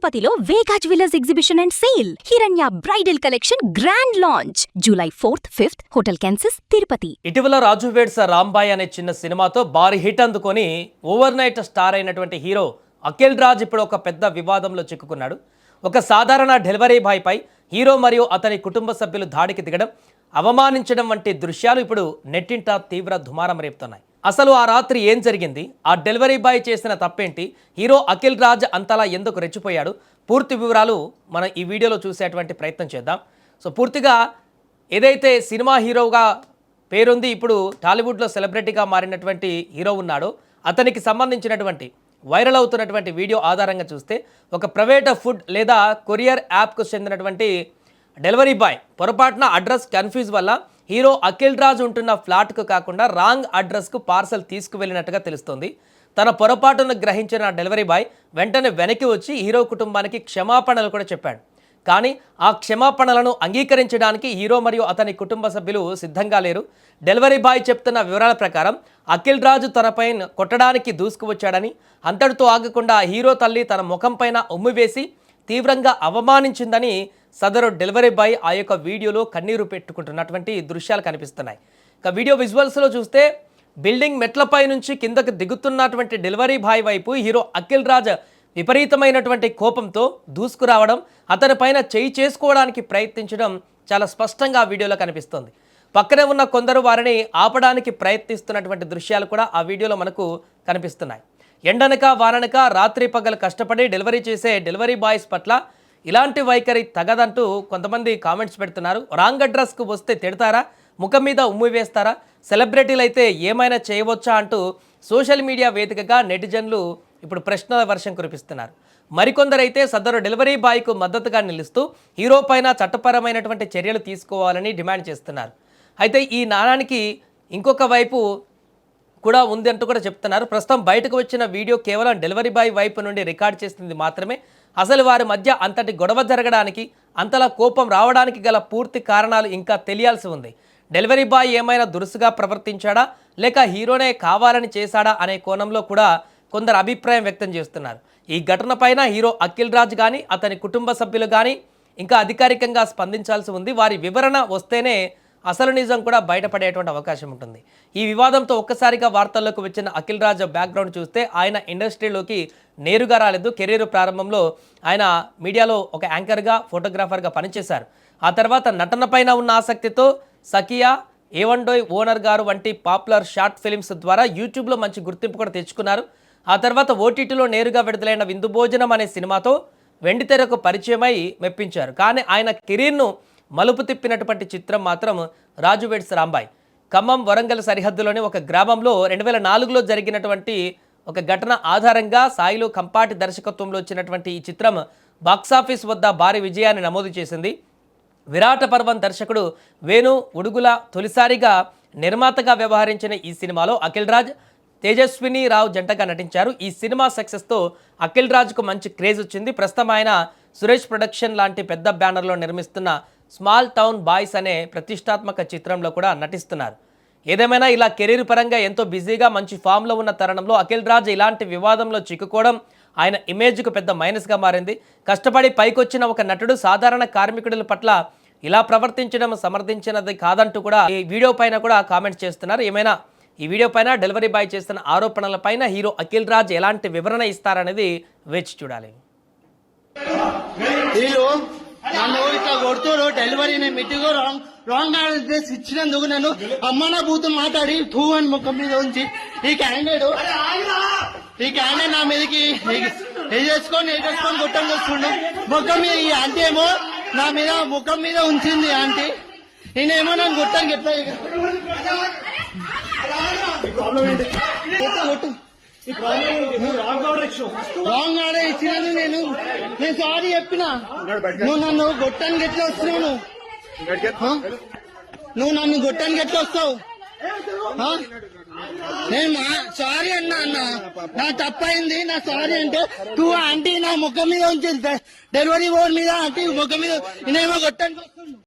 తిరుపతిలో వేగా jewellers exhibition and sale. హిరణ్య bridal collection grand launch July 4th, 5th hotel Kansas Tirupati. ఇటీవల రాజు weds Rambai అనే చిన్న సినిమాతో భారీ హిట్ అందుకొని ఓవర్ నైట్ స్టార్ అయినటువంటి హీరో అఖిల్ రాజ్ ఇప్పుడు ఒక పెద్ద వివాదంలో చిక్కుకున్నాడు. ఒక సాధారణ డెలివరీ బాయ్ పై హీరో మరియు అతని కుటుంబ సభ్యులు దాడికి దిగడం, అవమానించడం వంటి దృశ్యాలు ఇప్పుడు నెట్టింట తీవ్ర దుమారం రేపుతున్నాయి. అసలు ఆ రాత్రి ఏం జరిగింది? ఆ డెలివరీ బాయ్ చేసిన తప్పేంటి? హీరో అఖిల్ రాజ్ అంతలా ఎందుకు రెచ్చిపోయాడు? పూర్తి వివరాలు మనం ఈ వీడియోలో చూసేటువంటి ప్రయత్నం చేద్దాం. సో పూర్తిగా ఏదైతే సినిమా హీరోగా పేరుంది, ఇప్పుడు టాలీవుడ్లో సెలబ్రిటీగా మారినటువంటి హీరో ఉన్నాడో అతనికి సంబంధించినటువంటి వైరల్ అవుతున్నటువంటి వీడియో ఆధారంగా చూస్తే ఒక ప్రైవేట్ ఫుడ్ లేదా కొరియర్ యాప్కు చెందినటువంటి డెలివరీ బాయ్ పొరపాటున అడ్రస్ కన్ఫ్యూజ్ వల్ల హీరో అఖిల్ రాజ్ ఉంటున్న ఫ్లాట్కు కాకుండా రాంగ్ అడ్రస్కు పార్సల్ తీసుకువెళ్ళినట్టుగా తెలుస్తోంది. తన పొరపాటును గ్రహించిన డెలివరీ బాయ్ వెంటనే వెనక్కి వచ్చి హీరో కుటుంబానికి క్షమాపణలు కూడా చెప్పాడు. కానీ ఆ క్షమాపణలను అంగీకరించడానికి హీరో మరియు అతని కుటుంబ సభ్యులు సిద్ధంగా లేరు. డెలివరీ బాయ్ చెప్తున్న వివరాల ప్రకారం అఖిల్ రాజు తనపై కొట్టడానికి దూసుకువచ్చాడని, అంతటితో ఆగకుండా హీరో తల్లి తన ముఖంపైన ఉమ్మివేసి తీవ్రంగా అవమానించిందని సదరు డెలివరీ బాయ్ ఆ యొక్క వీడియోలో కన్నీరు పెట్టుకుంటున్నటువంటి దృశ్యాలు కనిపిస్తున్నాయి. ఇక వీడియో విజువల్స్లో చూస్తే బిల్డింగ్ మెట్లపై నుంచి కిందకు దిగుతున్నటువంటి డెలివరీ బాయ్ వైపు హీరో అఖిల్ రాజ్ విపరీతమైనటువంటి కోపంతో దూసుకురావడం, అతనిపైన చేయి చేసుకోవడానికి ప్రయత్నించడం చాలా స్పష్టంగా ఆ వీడియోలో కనిపిస్తోంది. పక్కనే ఉన్న కొందరు వారిని ఆపడానికి ప్రయత్నిస్తున్నటువంటి దృశ్యాలు కూడా ఆ వీడియోలో మనకు కనిపిస్తున్నాయి. ఎండనక వాననక రాత్రి పగలు కష్టపడి డెలివరీ చేసే డెలివరీ బాయ్స్ పట్ల ఇలాంటి వైఖరి తగదంటూ కొంతమంది కామెంట్స్ పెడుతున్నారు. రాంగ్ అడ్రస్కు వస్తే తిడతారా? ముఖం మీద ఉమ్మి వేస్తారా? సెలబ్రిటీలు అయితే ఏమైనా చేయవచ్చా అంటూ సోషల్ మీడియా వేదికగా నెటిజన్లు ఇప్పుడు ప్రశ్నల వర్షం కురిపిస్తున్నారు. మరికొందరైతే సదరు డెలివరీ బాయ్కు మద్దతుగా నిలుస్తూ హీరో పైన చట్టపరమైనటువంటి చర్యలు తీసుకోవాలని డిమాండ్ చేస్తున్నారు. అయితే ఈ నాణానికి ఇంకొక వైపు కూడా ఉంది అంటూ కూడా చెప్తున్నారు. ప్రస్తుతం బయటకు వచ్చిన వీడియో కేవలం డెలివరీ బాయ్ వైపు నుండి రికార్డ్ చేసింది మాత్రమే. అసలు వారి మధ్య అంతటి గొడవ జరగడానికి, అంతలా కోపం రావడానికి గల పూర్తి కారణాలు ఇంకా తెలియాల్సి ఉంది. డెలివరీ బాయ్ ఏమైనా దురుసుగా ప్రవర్తించాడా, లేక హీరోనే కావాలని చేశాడా అనే కోణంలో కూడా కొందరు అభిప్రాయం వ్యక్తం చేస్తున్నారు. ఈ ఘటన పైన హీరో అఖిల్ రాజ్ కానీ అతని కుటుంబ సభ్యులు కానీ ఇంకా అధికారికంగా స్పందించాల్సి ఉంది. వారి వివరణ వస్తేనే అసలు నిజం కూడా బయటపడేటువంటి అవకాశం ఉంటుంది. ఈ వివాదంతో ఒక్కసారిగా వార్తల్లోకి వచ్చిన అఖిల్ రాజ్ బ్యాక్గ్రౌండ్ చూస్తే ఆయన ఇండస్ట్రీలోకి నేరుగా రాలేదు. కెరీర్ ప్రారంభంలో ఆయన మీడియాలో ఒక యాంకర్గా, ఫోటోగ్రాఫర్గా పనిచేశారు. ఆ తర్వాత నటనపైన ఉన్న ఆసక్తితో సకియా, ఏవండోయ్ ఓనర్ గారు వంటి పాపులర్ షార్ట్ ఫిలిమ్స్ ద్వారా యూట్యూబ్లో మంచి గుర్తింపు కూడా తెచ్చుకున్నారు. ఆ తర్వాత ఓటీటీలో నేరుగా విడుదలైన విందు భోజనం అనే సినిమాతో వెండితెరకు పరిచయమై మెప్పించారు. కానీ ఆయన కెరీర్ను మలుపు తిప్పినటువంటి చిత్రం మాత్రం రాజు వెడ్స్ రాంబాయ్. ఖమ్మం, వరంగల్ సరిహద్దులోని ఒక గ్రామంలో 2004లో జరిగినటువంటి ఒక ఘటన ఆధారంగా సాయిలు కంపాటి దర్శకత్వంలో వచ్చినటువంటి ఈ చిత్రం బాక్సాఫీస్ వద్ద భారీ విజయాన్ని నమోదు చేసింది. విరాట పర్వం దర్శకుడు వేణు ఉడుగుల తొలిసారిగా నిర్మాతగా వ్యవహరించిన ఈ సినిమాలో అఖిల్ రాజ్, తేజస్విని రావు జంటగా నటించారు. ఈ సినిమా సక్సెస్తో అఖిల్ రాజ్కు మంచి క్రేజ్ వచ్చింది. ప్రస్తుతం ఆయన సురేష్ ప్రొడక్షన్ లాంటి పెద్ద బ్యానర్లో నిర్మిస్తున్న స్మాల్ టౌన్ బాయ్స్ అనే ప్రతిష్టాత్మక చిత్రంలో కూడా నటిస్తున్నారు. ఏదేమైనా ఇలా కెరీర్ పరంగా ఎంతో బిజీగా మంచి ఫామ్లో ఉన్న తరుణంలో అఖిల్ రాజ్ ఇలాంటి వివాదంలో చిక్కుకోవడం ఆయన ఇమేజ్కు పెద్ద మైనస్గా మారింది. కష్టపడి పైకొచ్చిన ఒక నటుడు సాధారణ కార్మికుల పట్ల ఇలా ప్రవర్తించడం సమర్థించినది కాదంటూ కూడా ఈ వీడియో పైన కూడా కామెంట్స్ చేస్తున్నారు. ఏమైనా ఈ వీడియో పైన డెలివరీ బాయ్ చేస్తున్న ఆరోపణల పైన హీరో అఖిల్ రాజ్ ఎలాంటి వివరణ ఇస్తారనేది వేచి చూడాలి. నన్ను ఇట్లా కొడుతురు డెలివరీ మీటింగ్ రాంగ్ అడ్రస్ ఇచ్చినందుకు నన్ను అమ్మన బూతులు మాట్లాడి టూ అని ముఖం మీద ఉంచి ఈ క్యాండిడేట్ నా మీదకి వేసేసుకొని కొట్టం వస్తుండు. ముఖం మీద ఈ ఆంటీ ఏమో నా మీద ముఖం మీద ఉంచింది ఆంటీ. నేనేమో నన్ను కొట్టాను ఎట్లా కొట్టు రాంగ్ ఆర్డర్ ఇచ్చినాను. నేను సారీ చెప్పినా. నువ్వు నన్ను గొట్టానికి ఎట్లా వస్తున్నావు? నువ్వు నన్ను గొట్టానికి ఎట్లా వస్తావు? నేను సారీ అన్నా నా తప్పైంది, నా సారీ అంటే టూ ఆంటీ నా ముఖం మీద ఉంచింది. డెలివరీ బోర్డు మీద ఆంటీ ముఖం మీద నేనేమో గొట్టానికి వస్తున్నాను.